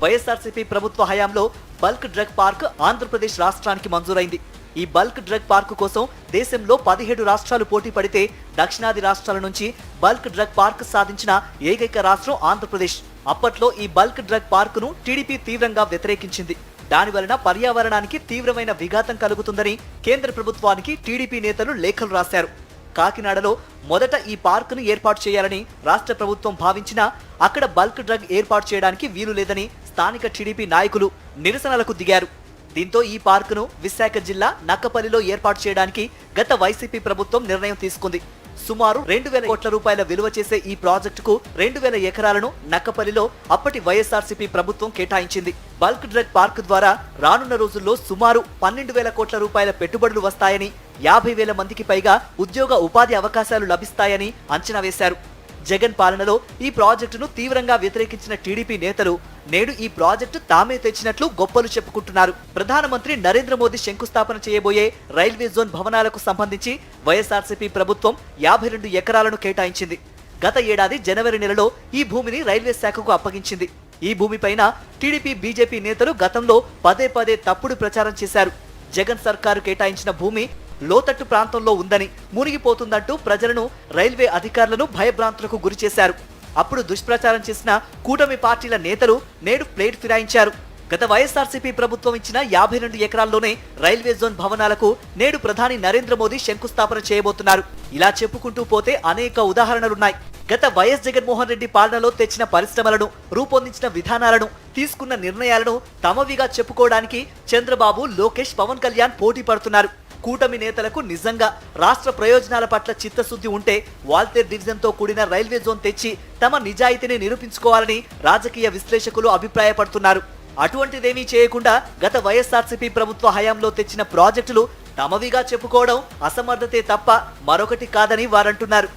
వైఎస్ఆర్సీపీ ప్రభుత్వ హయాంలో bulk drug park Andhra Pradesh రాష్ట్రానికి మంజూరైంది. ఈ బల్క్ డ్రగ్ పార్క్ కోసం దేశంలో 17 రాష్ట్రాలు పోటీ పడితే దక్షిణాది రాష్ట్రాల నుంచి బల్క్ డ్రగ్ పార్క్ సాధించిన ఏకైక రాష్ట్రం ఆంధ్రప్రదేశ్. అప్పట్లో ఈ బల్క్ డ్రగ్ పార్కును టీడీపీ తీవ్రంగా వ్యతిరేకించింది. దాని వలన పర్యావరణానికి తీవ్రమైన విఘాతం కలుగుతుందని కేంద్ర ప్రభుత్వానికి టీడీపీ నేతలు లేఖలు రాశారు. కాకినాడలో మొదట ఈ పార్కును ఏర్పాటు చేయాలని రాష్ట్ర ప్రభుత్వం భావించినా అక్కడ బల్క్ డ్రగ్ ఏర్పాటు చేయడానికి వీలు లేదని స్థానిక టీడీపీ నాయకులు నిరసనలకు దిగారు. దీంతో ఈ పార్కును విశాఖ జిల్లా నక్కపల్లిలో ఏర్పాటు చేయడానికి గత వైసీపీ ప్రభుత్వం నిర్ణయం తీసుకుంది. సుమారు 2,000 కోట్ల రూపాయల విలువ చేసే ఈ ప్రాజెక్టుకు 2,000 ఎకరాలను నక్కపల్లిలో అప్పటి వైఎస్ఆర్సీపీ ప్రభుత్వం కేటాయించింది. బల్క్ డ్రగ్ పార్క్ ద్వారా రానున్న రోజుల్లో సుమారు 12,000 కోట్ల రూపాయల పెట్టుబడులు వస్తాయని, 50,000 మందికి పైగా ఉద్యోగ ఉపాధి అవకాశాలు లభిస్తాయని అంచనా వేశారు. జగన్ పాలనలో ఈ ప్రాజెక్టును తీవ్రంగా వ్యతిరేకించిన టీడీపీ నేతలు నేడు ఈ ప్రాజెక్టు తామే తెచ్చినట్లు గొప్పలు చెప్పుకుంటున్నారు. ప్రధానమంత్రి నరేంద్ర మోదీ శంకుస్థాపన చేయబోయే రైల్వే జోన్ భవనాలకు సంబంధించి వైఎస్ఆర్సీపీ ప్రభుత్వం 52 ఎకరాలను కేటాయించింది. గత ఏడాది జనవరి నెలలో ఈ భూమిని రైల్వే శాఖకు అప్పగించింది. ఈ భూమిపైన టీడీపీ బీజేపీ నేతలు గతంలో పదే పదే తప్పుడు ప్రచారం చేశారు. జగన్ సర్కారు కేటాయించిన భూమి లోతట్టు ప్రాంతంలో ఉందని, మునిగిపోతుందంటూ ప్రజలను, రైల్వే అధికారులను భయభ్రాంతులకు గురి చేశారు. అప్పుడు దుష్ప్రచారం చేసిన కూటమి పార్టీల నేతలు నేడు ప్లేట్ ఫిరాయించారు. గత వైఎస్ఆర్సీపీ ప్రభుత్వం ఇచ్చిన 52 ఎకరాల్లోనే రైల్వే జోన్ భవనాలకు నేడు ప్రధాని నరేంద్ర మోదీ శంకుస్థాపన చేయబోతున్నారు. ఇలా చెప్పుకుంటూ పోతే అనేక ఉదాహరణలున్నాయి. గత వైఎస్ జగన్మోహన్ రెడ్డి పాలనలో తెచ్చిన పరిశ్రమలను, రూపొందించిన విధానాలను, తీసుకున్న నిర్ణయాలను తమవిగా చెప్పుకోవడానికి చంద్రబాబు, లోకేష్, పవన్ కళ్యాణ్ పోటీ పడుతున్నారు. కూటమి నేతలకు నిజంగా రాష్ట్ర ప్రయోజనాల పట్ల చిత్తశుద్ధి ఉంటే వాల్తేర్ డివిజన్తో కూడిన రైల్వే జోన్ తెచ్చి తమ నిజాయితీని నిరూపించుకోవాలని రాజకీయ విశ్లేషకులు అభిప్రాయపడుతున్నారు. అటువంటిదేమీ చేయకుండా గత వైఎస్ఆర్సీపీ ప్రభుత్వ హయాంలో తెచ్చిన ప్రాజెక్టులు తమవిగా చెప్పుకోవడం అసమర్థతే తప్ప మరొకటి కాదని వారంటున్నారు.